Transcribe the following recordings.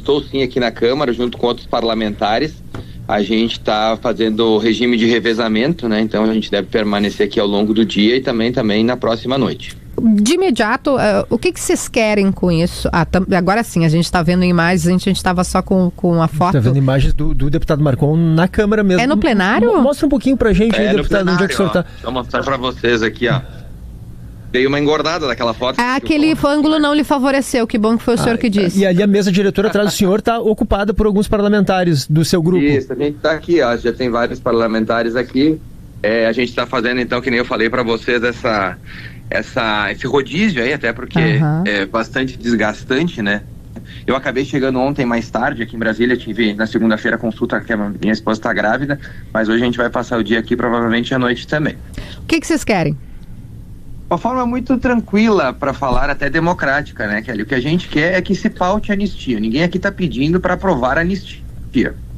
estou sim aqui na Câmara, junto com outros parlamentares. A gente está fazendo regime de revezamento, né? Então a gente deve permanecer aqui ao longo do dia e também na próxima noite. De imediato, o que vocês querem com isso? Agora sim, a gente está vendo imagens, a gente estava só com a foto. Está vendo imagens do deputado Marcon na Câmara mesmo. É no plenário? Mostra um pouquinho pra gente aí, deputado, plenário, onde é que o senhor está. Vou mostrar para vocês aqui, ó. Dei uma engordada daquela foto. Aquele ângulo não lhe favoreceu, que bom que foi o senhor que disse. E ali a mesa diretora atrás do senhor está ocupada por alguns parlamentares do seu grupo. Isso, a gente está aqui, ó, já tem vários parlamentares aqui. A gente está fazendo, então, que nem eu falei para vocês, esse rodízio aí, até porque é bastante desgastante, né? Eu acabei chegando ontem mais tarde aqui em Brasília, tive na segunda-feira consulta, que a minha esposa está grávida, mas hoje a gente vai passar o dia aqui, provavelmente à noite também. O que vocês querem? Uma forma muito tranquila para falar, até democrática, né, Kelly? O que a gente quer é que se paute a anistia. Ninguém aqui está pedindo para aprovar a anistia.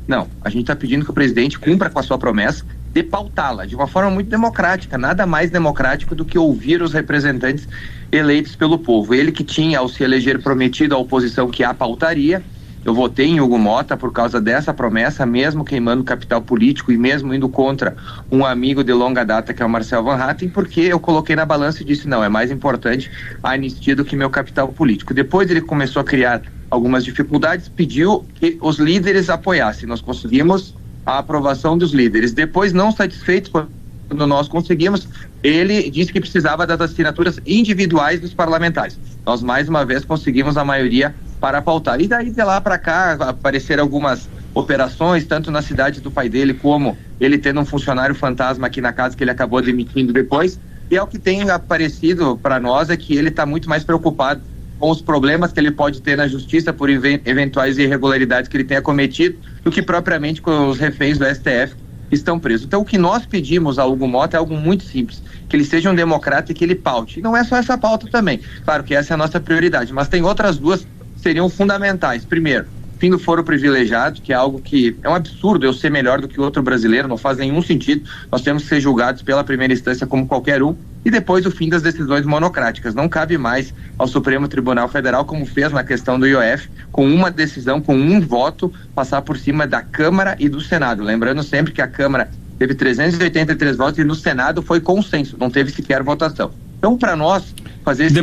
Não, a gente está pedindo que o presidente cumpra com a sua promessa de pautá-la de uma forma muito democrática, nada mais democrático do que ouvir os representantes eleitos pelo povo. Ele que tinha, ao se eleger, prometido à oposição que a pautaria. Eu votei em Hugo Motta por causa dessa promessa, mesmo queimando capital político e mesmo indo contra um amigo de longa data que é o Marcel Van Hatten, porque eu coloquei na balança e disse, não, é mais importante a anistia do que meu capital político. Depois ele começou a criar algumas dificuldades, pediu que os líderes apoiassem. Nós conseguimos a aprovação dos líderes. Depois, não satisfeitos quando nós conseguimos, ele disse que precisava das assinaturas individuais dos parlamentares. Nós, mais uma vez, conseguimos a maioria para pautar. E daí, de lá para cá, apareceram algumas operações, tanto na cidade do pai dele, como ele tendo um funcionário fantasma aqui na casa que ele acabou demitindo depois. E é o que tem aparecido para nós, é que ele está muito mais preocupado com os problemas que ele pode ter na justiça por eventuais irregularidades que ele tenha cometido, do que propriamente com os reféns do STF que estão presos. Então, o que nós pedimos a Hugo Motta é algo muito simples, que ele seja um democrata e que ele paute. E não é só essa pauta também, claro que essa é a nossa prioridade, mas tem outras duas que seriam fundamentais. Primeiro, fim do foro privilegiado, que é algo que é um absurdo eu ser melhor do que outro brasileiro, não faz nenhum sentido, nós temos que ser julgados pela primeira instância como qualquer um. E depois o fim das decisões monocráticas. Não cabe mais ao Supremo Tribunal Federal, como fez na questão do IOF, com uma decisão, com um voto, passar por cima da Câmara e do Senado. Lembrando sempre que a Câmara teve 383 votos e no Senado foi consenso, não teve sequer votação. Então, para nós, fazer esse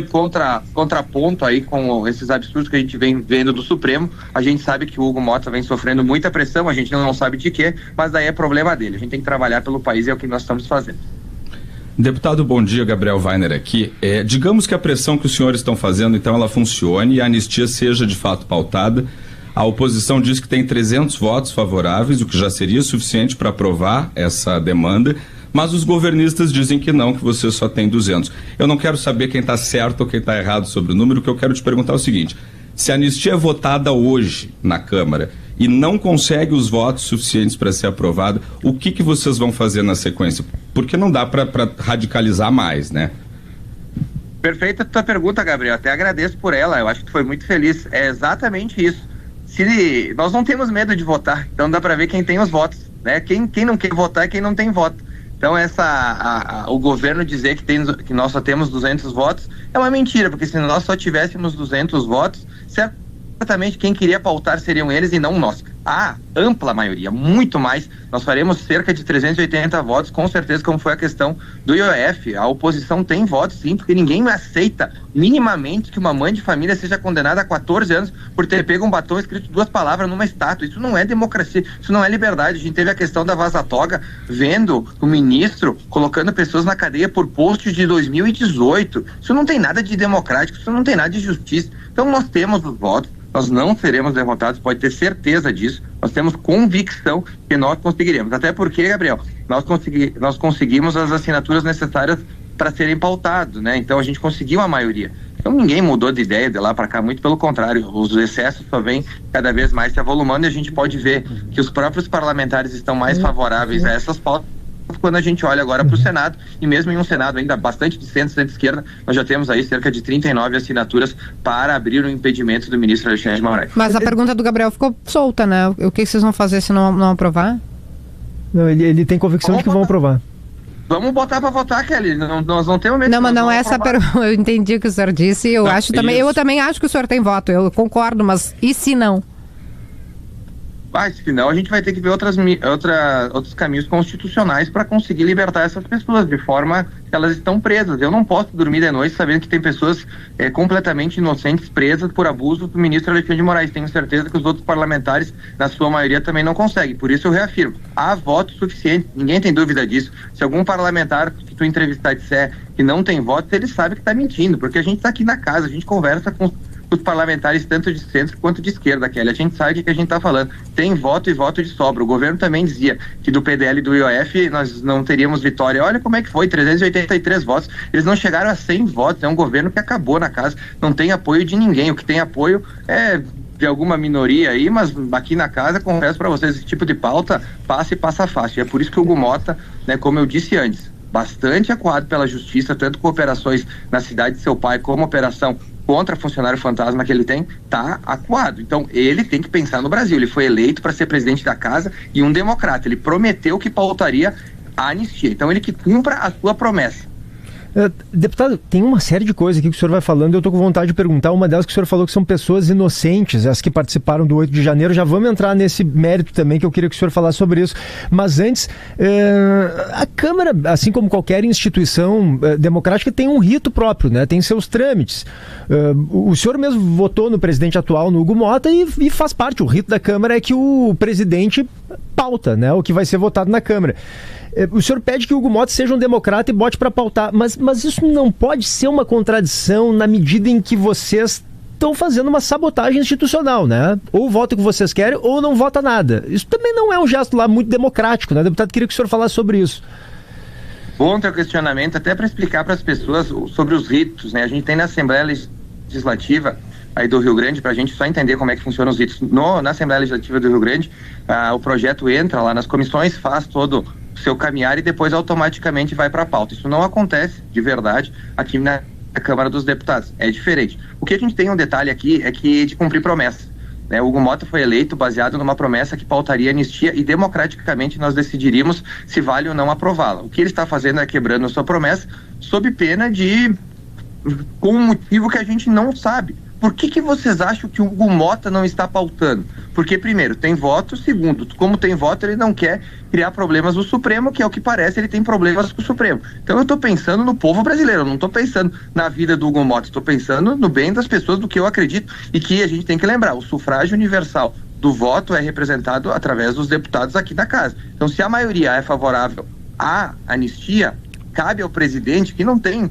contraponto aí com esses absurdos que a gente vem vendo do Supremo, a gente sabe que o Hugo Motta vem sofrendo muita pressão, a gente não sabe de quê, mas daí é problema dele. A gente tem que trabalhar pelo país e é o que nós estamos fazendo. Deputado, bom dia, Gabriel Weiner aqui. Digamos que a pressão que os senhores estão fazendo, então, ela funcione e a anistia seja de fato pautada. A oposição diz que tem 300 votos favoráveis, o que já seria suficiente para aprovar essa demanda, mas os governistas dizem que não, que você só tem 200. Eu não quero saber quem está certo ou quem está errado sobre o número, o que eu quero te perguntar é o seguinte: se a anistia é votada hoje na Câmara e não consegue os votos suficientes para ser aprovada, o que vocês vão fazer na sequência? Porque não dá para radicalizar mais, né? Perfeita a tua pergunta, Gabriel. Até agradeço por ela. Eu acho que tu foi muito feliz. É exatamente isso. Nós não temos medo de votar, então dá para ver quem tem os votos, né? Quem não quer votar é quem não tem voto. Então o governo dizer que nós só temos 200 votos é uma mentira, porque se nós só tivéssemos 200 votos, certamente quem queria pautar seriam eles e não nós. A ampla maioria, muito mais, nós faremos cerca de 380 votos, com certeza, como foi a questão do IOF. A oposição tem votos, sim, porque ninguém aceita minimamente que uma mãe de família seja condenada a 14 anos por ter pego um batom escrito 2 palavras numa estátua. Isso não é democracia, isso não é liberdade. A gente teve a questão da vaza-toga, vendo o ministro colocando pessoas na cadeia por posts de 2018. Isso não tem nada de democrático, isso não tem nada de justiça. Então nós temos os votos, nós não seremos derrotados, pode ter certeza disso. Nós temos convicção que nós conseguiremos. Até porque, Gabriel, nós conseguimos as assinaturas necessárias para serem pautados, né? Então a gente conseguiu a maioria. Então ninguém mudou de ideia de lá para cá, muito pelo contrário. Os excessos só vêm cada vez mais se avolumando e a gente pode ver que os próprios parlamentares estão mais favoráveis a essas pautas quando a gente olha agora para o Senado, e mesmo em um Senado ainda bastante de centro-esquerda, nós já temos aí cerca de 39 assinaturas para abrir o impedimento do ministro Alexandre de Moraes. Mas a pergunta do Gabriel ficou solta, né? O que vocês vão fazer se não aprovar? Não, ele tem convicção de que vão aprovar. Vamos botar para votar, Kelly. Nós não temos medo. Não, mas não é essa pergunta. Eu entendi o que o senhor disse. Eu também acho que o senhor tem voto. Eu concordo, mas e se não? Senão a gente vai ter que ver outros caminhos constitucionais para conseguir libertar essas pessoas, de forma que elas estão presas. Eu não posso dormir de noite sabendo que tem pessoas completamente inocentes presas por abuso do ministro Alexandre de Moraes. Tenho certeza que os outros parlamentares, na sua maioria, também não conseguem. Por isso eu reafirmo, há votos suficientes, ninguém tem dúvida disso. Se algum parlamentar que tu entrevistar disser que não tem votos, ele sabe que está mentindo, porque a gente está aqui na casa, a gente conversa com os parlamentares tanto de centro quanto de esquerda, Kelly. A gente sabe o que a gente está falando. Tem voto e voto de sobra. O governo também dizia que do PDL e do IOF nós não teríamos vitória. Olha como é que foi, 383 votos. Eles não chegaram a 100 votos. É um governo que acabou na casa. Não tem apoio de ninguém. O que tem apoio é de alguma minoria aí, mas aqui na casa, confesso para vocês, esse tipo de pauta passa e passa fácil. E é por isso que o Hugo Motta, né, como eu disse antes, bastante acuado pela justiça, tanto com operações na cidade de seu pai, como operação contra funcionário fantasma que ele tem, tá acuado. Então, ele tem que pensar no Brasil. Ele foi eleito para ser presidente da casa e um democrata. Ele prometeu que pautaria a anistia. Então, ele que cumpra a sua promessa. Deputado, tem uma série de coisas aqui que o senhor vai falando e eu estou com vontade de perguntar. Uma delas que o senhor falou que são pessoas inocentes, as que participaram do 8 de janeiro. Já vamos entrar nesse mérito também, que eu queria que o senhor falasse sobre isso. Mas antes, a Câmara, assim como qualquer instituição democrática, tem um rito próprio, né? Tem seus trâmites. O senhor mesmo votou no presidente atual, no Hugo Motta, e faz parte. O rito da Câmara é que o presidente pauta, né, o que vai ser votado na Câmara. O senhor pede que o Hugo Motta seja um democrata e bote para pautar, mas isso não pode ser uma contradição na medida em que vocês estão fazendo uma sabotagem institucional, né? Ou vota o que vocês querem ou não vota nada. Isso também não é um gesto lá muito democrático, né, deputado? Queria que o senhor falasse sobre isso. Bom teu questionamento, até para explicar para as pessoas sobre os ritos, né? A gente tem na Assembleia Legislativa aí do Rio Grande, para a gente só entender como é que funcionam os ritos. Na Assembleia Legislativa do Rio Grande, o projeto entra lá nas comissões, faz todo o seu caminhar e depois automaticamente vai para a pauta. Isso não acontece, de verdade, aqui na Câmara dos Deputados. É diferente. O que a gente tem um detalhe aqui é que de cumprir promessas. O Hugo Motta foi eleito baseado numa promessa que pautaria a anistia e democraticamente nós decidiríamos se vale ou não aprová-la. O que ele está fazendo é quebrando a sua promessa sob pena com um motivo que a gente não sabe. Por que vocês acham que o Hugo Motta não está pautando? Porque, primeiro, tem voto. Segundo, como tem voto, ele não quer criar problemas no Supremo, que é o que parece, ele tem problemas com o Supremo. Então eu estou pensando no povo brasileiro, eu não estou pensando na vida do Hugo Motta, estou pensando no bem das pessoas, do que eu acredito, e que a gente tem que lembrar, o sufrágio universal do voto é representado através dos deputados aqui da casa. Então, se a maioria é favorável à anistia, cabe ao presidente, que não tem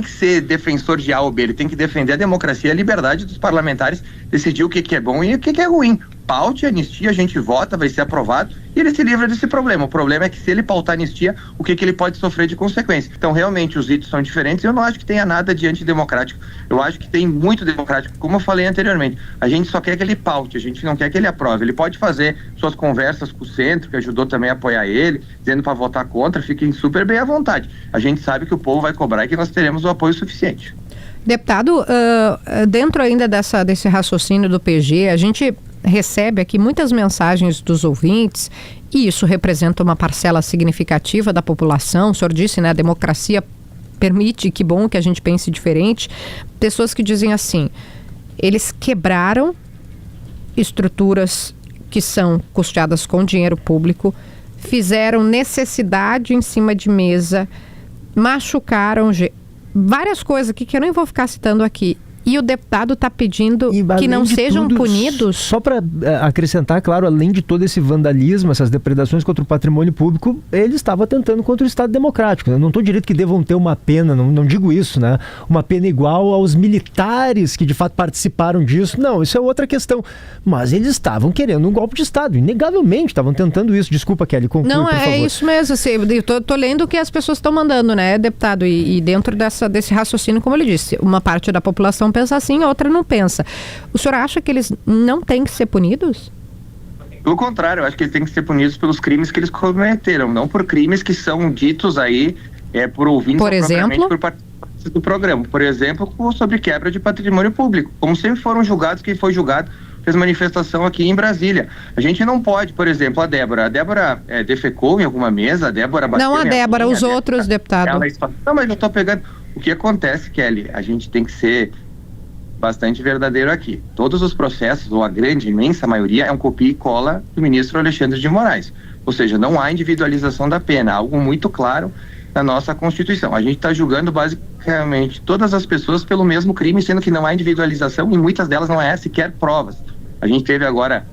que ser defensor de A ou B, ele tem que defender a democracia e a liberdade dos parlamentares, decidir o que é bom e o que é ruim. Paute a anistia, a gente vota, vai ser aprovado e ele se livra desse problema. O problema é que se ele pautar a anistia, o que ele pode sofrer de consequência. Então, realmente, os ritos são diferentes. Eu não acho que tenha nada de antidemocrático. Eu acho que tem muito democrático. Como eu falei anteriormente, a gente só quer que ele paute, a gente não quer que ele aprove. Ele pode fazer suas conversas com o centro, que ajudou também a apoiar ele, dizendo para votar contra, fiquem super bem à vontade. A gente sabe que o povo vai cobrar e que nós teremos o apoio suficiente. Deputado, dentro ainda desse raciocínio do PG, a gente recebe aqui muitas mensagens dos ouvintes e isso representa uma parcela significativa da população. O senhor disse, né, a democracia permite, que bom que a gente pense diferente. Pessoas que dizem assim, eles quebraram estruturas que são custeadas com dinheiro público, fizeram necessidade em cima de mesa, machucaram várias coisas aqui que eu nem vou ficar citando aqui. E o deputado está pedindo que não sejam punidos? Só para acrescentar, claro, além de todo esse vandalismo, essas depredações contra o patrimônio público, ele estava tentando contra o Estado Democrático. Né? Não estou direito que devam ter uma pena, não digo isso, né? Uma pena igual aos militares que de fato participaram disso. Não, isso é outra questão. Mas eles estavam querendo um golpe de Estado, inegavelmente estavam tentando isso. Desculpa, Kelly, conclui, por favor. Não, é isso mesmo. Assim, eu tô lendo o que as pessoas estão mandando, né, deputado? E dentro desse raciocínio, como ele disse, uma parte da população pensa assim, a outra não pensa. O senhor acha que eles não têm que ser punidos? Pelo contrário, eu acho que eles têm que ser punidos pelos crimes que eles cometeram, não por crimes que são ditos aí por ouvintes, por exemplo, por participantes do programa. Por exemplo, sobre quebra de patrimônio público. Como sempre foram julgados, quem foi julgado fez manifestação aqui em Brasília. A gente não pode, por exemplo, a Débora defecou em alguma mesa, a Débora bateu. Não a Débora, os outros, deputado. Não, mas eu tô pegando. O que acontece, Kelly? A gente tem que ser bastante verdadeiro aqui. Todos os processos, ou a grande, imensa maioria, é um copia e cola do ministro Alexandre de Moraes. Ou seja, não há individualização da pena, algo muito claro na nossa Constituição. A gente está julgando basicamente todas as pessoas pelo mesmo crime, sendo que não há individualização e muitas delas não há sequer provas. A gente teve agora...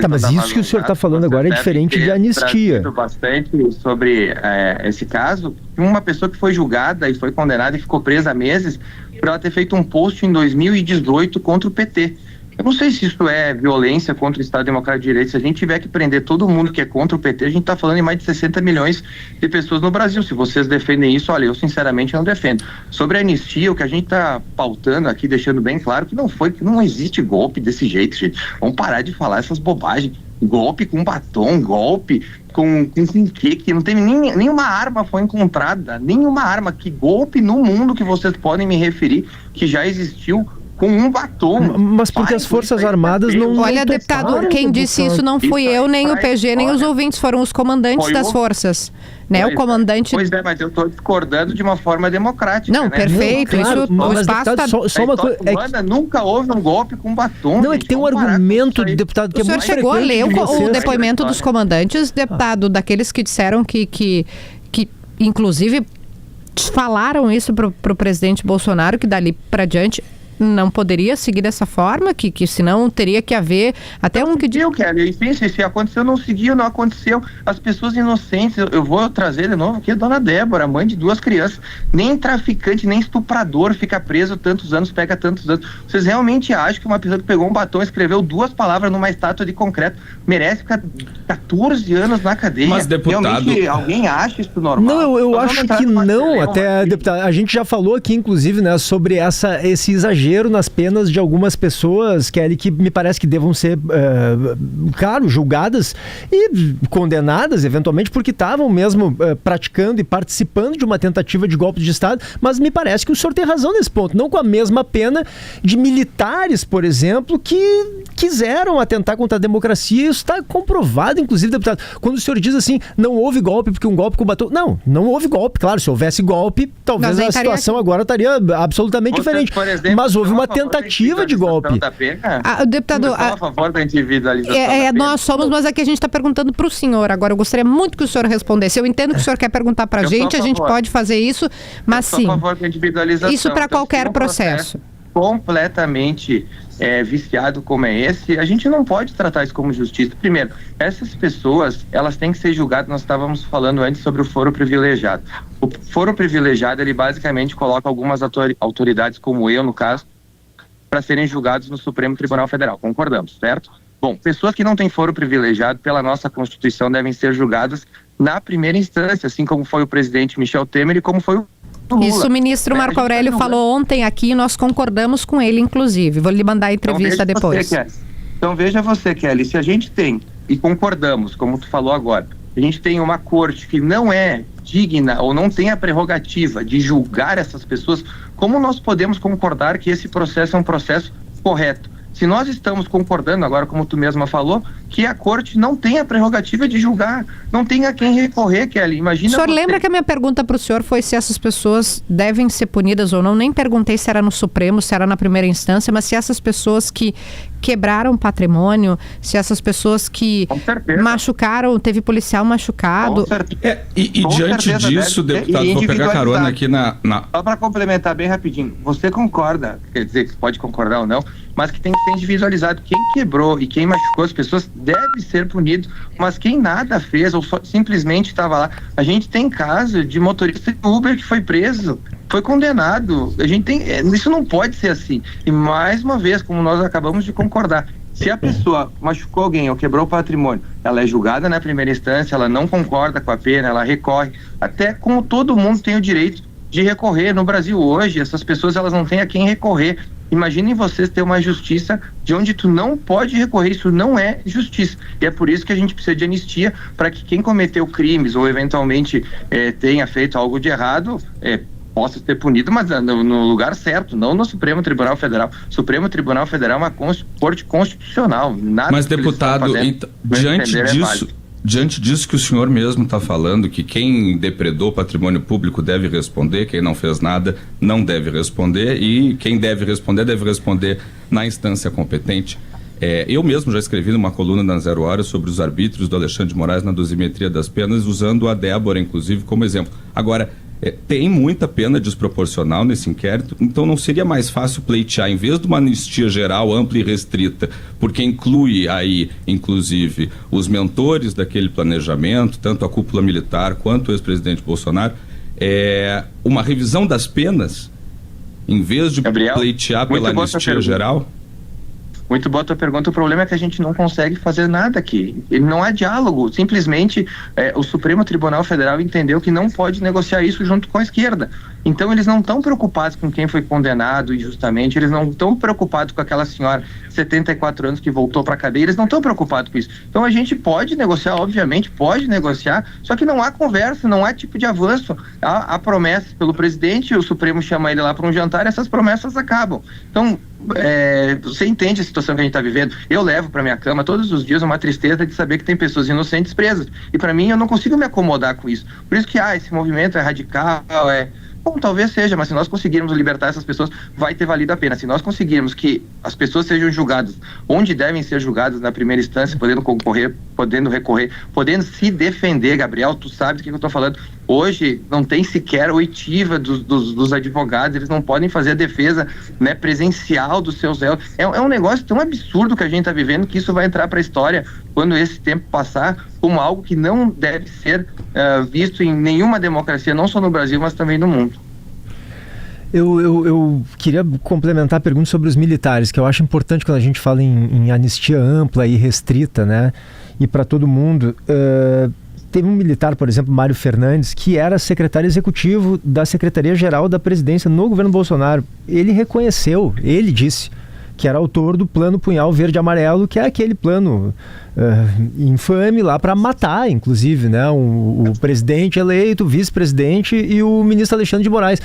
Tá, mas isso que o senhor está falando agora é diferente de anistia. Bastante sobre esse caso. Uma pessoa que foi julgada e foi condenada e ficou presa há meses por ela ter feito um post em 2018 contra o PT. Eu não sei se isso é violência contra o Estado Democrático de Direito. Se a gente tiver que prender todo mundo que é contra o PT, a gente está falando em mais de 60 milhões de pessoas no Brasil. Se vocês defendem isso, olha, eu sinceramente não defendo. Sobre a anistia, o que a gente está pautando aqui, deixando bem claro que não existe golpe desse jeito, gente. Vamos parar de falar essas bobagens. Golpe com batom, golpe com que não teve nenhuma arma foi encontrada, nenhuma arma. Que golpe no mundo que vocês podem me referir que já existiu com um batom? Mas porque as Forças Armadas não... Olha, deputado, quem disse isso não fui eu, nem o PG, nem os ouvintes, foram os comandantes das forças. Né? O comandante... Pois é, mas eu estou discordando de uma forma democrática. Não, né? Perfeito. Não, claro, isso, mas deputado, só uma coisa... Nunca houve um golpe com batom. Não, é que tem um argumento, deputado, que é muito frequente. O senhor chegou a ler o depoimento dos comandantes, deputado, daqueles que disseram que inclusive, falaram isso para o presidente Bolsonaro, que dali para diante não poderia seguir dessa forma, que senão teria que haver até um... Eu quero, se aconteceu, não seguiu, não aconteceu. As pessoas inocentes, eu vou trazer de novo aqui a dona Débora, mãe de 2 crianças, nem traficante, nem estuprador fica preso tantos anos, pega tantos anos. Vocês realmente acham que uma pessoa que pegou um batom e escreveu 2 palavras numa estátua de concreto merece ficar 14 anos na cadeia? Mas, deputado... Realmente, alguém acha isso normal? Não, eu acho que não, até, deputado, a gente já falou aqui, inclusive, né, sobre esse exagero nas penas de algumas pessoas, Kelly, que me parece que devam ser, claro, julgadas e condenadas, eventualmente, porque estavam mesmo praticando e participando de uma tentativa de golpe de Estado, mas me parece que o senhor tem razão nesse ponto, não com a mesma pena de militares, por exemplo, que quiseram atentar contra a democracia. Isso está comprovado, inclusive, deputado. Quando o senhor diz assim, não houve golpe porque um golpe combateu... Não houve golpe, claro, se houvesse golpe, talvez a situação agora estaria absolutamente diferente. Por exemplo, mas houve uma tentativa de golpe. Deputado, a favor da individualização nós somos, mas aqui a gente está perguntando para o senhor. Agora, eu gostaria muito que o senhor respondesse. Eu entendo que o senhor quer perguntar para a gente pode fazer isso, mas sim, a favor da individualização. Isso para qualquer processo. Completamente viciado como é esse, a gente não pode tratar isso como justiça. Primeiro, essas pessoas, elas têm que ser julgadas. Nós estávamos falando antes sobre o foro privilegiado. O foro privilegiado, ele basicamente coloca algumas autoridades, como eu, no caso, para serem julgados no Supremo Tribunal Federal. Concordamos, certo? Bom, pessoas que não têm foro privilegiado, pela nossa Constituição, devem ser julgadas na primeira instância, assim como foi o presidente Michel Temer e como foi o Lula. Isso o ministro Marco Aurélio falou ontem aqui, nós concordamos com ele, inclusive. Vou lhe mandar a entrevista depois. Então veja você, Kelly, se a gente tem, e concordamos, como tu falou agora, a gente tem uma corte que não é digna ou não tem a prerrogativa de julgar essas pessoas, como nós podemos concordar que esse processo é um processo correto? Se nós estamos concordando agora, como tu mesma falou, que a corte não tem a prerrogativa de julgar, não tem a quem recorrer, Kelly. Imagina. O senhor lembra que a minha pergunta para o senhor foi se essas pessoas devem ser punidas ou não? Nem perguntei se era no Supremo, se era na primeira instância, mas se essas pessoas que quebraram patrimônio, se essas pessoas que machucaram, teve policial machucado. E diante disso, deputado, vou pegar carona aqui na... Só para complementar bem rapidinho, você concorda, quer dizer, que pode concordar ou não, mas que tem que ser individualizado. Quem quebrou e quem machucou as pessoas deve ser punido, mas quem nada fez ou só simplesmente estava lá. A gente tem caso de motorista de Uber que foi preso, foi condenado. A gente tem, isso não pode ser assim. E mais uma vez, como nós acabamos de concordar, se a pessoa machucou alguém ou quebrou o patrimônio, ela é julgada na primeira instância, ela não concorda com a pena, ela recorre, até como todo mundo tem o direito de recorrer. No Brasil hoje, essas pessoas, elas não têm a quem recorrer. Imaginem vocês ter uma justiça de onde tu não pode recorrer. Isso não é justiça. E é por isso que a gente precisa de anistia, para que quem cometeu crimes ou eventualmente tenha feito algo de errado possa ser punido, mas no lugar certo, não no Supremo Tribunal Federal. O Supremo Tribunal Federal é uma corte constitucional. Nada mas, deputado, diante diante disso que o senhor mesmo está falando, que quem depredou patrimônio público deve responder, quem não fez nada não deve responder, e quem deve responder na instância competente. Eu mesmo já escrevi numa coluna na Zero Hora sobre os arbítrios do Alexandre de Moraes na dosimetria das penas, usando a Débora, inclusive, como exemplo. Agora, tem muita pena desproporcional nesse inquérito, então não seria mais fácil pleitear, em vez de uma anistia geral, ampla e restrita, porque inclui aí, inclusive, os mentores daquele planejamento, tanto a cúpula militar quanto o ex-presidente Bolsonaro, uma revisão das penas, em vez de Gabriel, pleitear pela anistia geral? Muito boa a tua pergunta. O problema é que a gente não consegue fazer nada aqui. Não há diálogo. Simplesmente o Supremo Tribunal Federal entendeu que não pode negociar isso junto com a esquerda. Então eles não estão preocupados com quem foi condenado injustamente, eles não estão preocupados com aquela senhora de 74 anos que voltou para a cadeia, eles não estão preocupados com isso. Então a gente pode negociar, obviamente, pode negociar, só que não há conversa, não há tipo de avanço. Há promessas pelo presidente, o Supremo chama ele lá para um jantar e essas promessas acabam. Então, você entende a situação que a gente está vivendo? Eu levo para minha cama todos os dias uma tristeza de saber que tem pessoas inocentes presas. E para mim, eu não consigo me acomodar com isso. Por isso que esse movimento é radical, bom, talvez seja, mas se nós conseguirmos libertar essas pessoas, vai ter valido a pena. Se nós conseguirmos que as pessoas sejam julgadas onde devem ser julgadas na primeira instância, podendo concorrer, podendo recorrer, podendo se defender, Gabriel, tu sabes o que eu estou falando. Hoje não tem sequer oitiva dos advogados, eles não podem fazer a defesa, né, presencial dos seus réus. É um negócio tão absurdo que a gente está vivendo que isso vai entrar para a história quando esse tempo passar, como algo que não deve ser visto em nenhuma democracia, não só no Brasil, mas também no mundo. Eu queria complementar a pergunta sobre os militares, que eu acho importante quando a gente fala em anistia ampla e restrita, né? E para todo mundo. Teve um militar, por exemplo, Mário Fernandes, que era secretário executivo da Secretaria-Geral da Presidência no governo Bolsonaro. Ele reconheceu, ele disse que era autor do plano Punhal Verde e Amarelo, que é aquele plano infame lá para matar, inclusive, né, o presidente eleito, o vice-presidente e o ministro Alexandre de Moraes.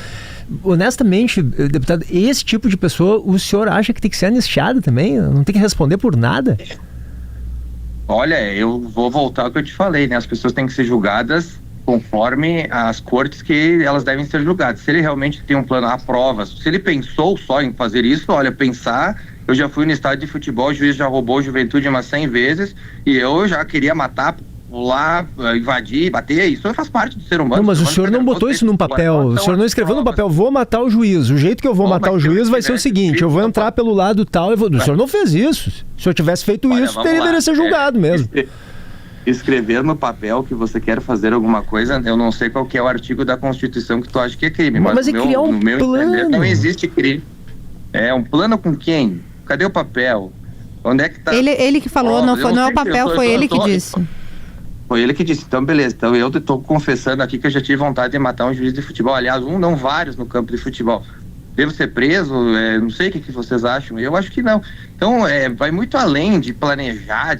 Honestamente, deputado, esse tipo de pessoa, o senhor acha que tem que ser anistiado também? Não tem que responder por nada? Olha, eu vou voltar ao que eu te falei, né? As pessoas têm que ser julgadas conforme as cortes que elas devem ser julgadas. Se ele realmente tem um plano, há provas. Se ele pensou só em fazer isso, olha, eu já fui no estádio de futebol, o juiz já roubou a Juventude umas 100 vezes e eu já queria matar, pular, invadir, bater, isso faz parte do ser humano. Não, mas o senhor não botou isso num papel, o senhor não escreveu no papel, vou matar o juiz, o jeito que eu vou matar o juiz vai ser o seguinte, eu vou entrar pelo lado tal, o senhor não fez isso, se o senhor tivesse feito isso, deveria ser julgado mesmo. Escrever no papel que você quer fazer alguma coisa, eu não sei qual que é o artigo da Constituição que tu acha que é crime, mas é criar um plano. Não existe crime. Um plano com quem? Cadê o papel? Onde é que tá? Ele que falou, não é o papel, foi ele que disse. Foi ele que disse, então beleza, então eu estou confessando aqui que eu já tive vontade de matar um juiz de futebol, aliás, não vários no campo de futebol. Devo ser preso? Não sei o que vocês acham, eu acho que não. Então, vai muito além de planejar,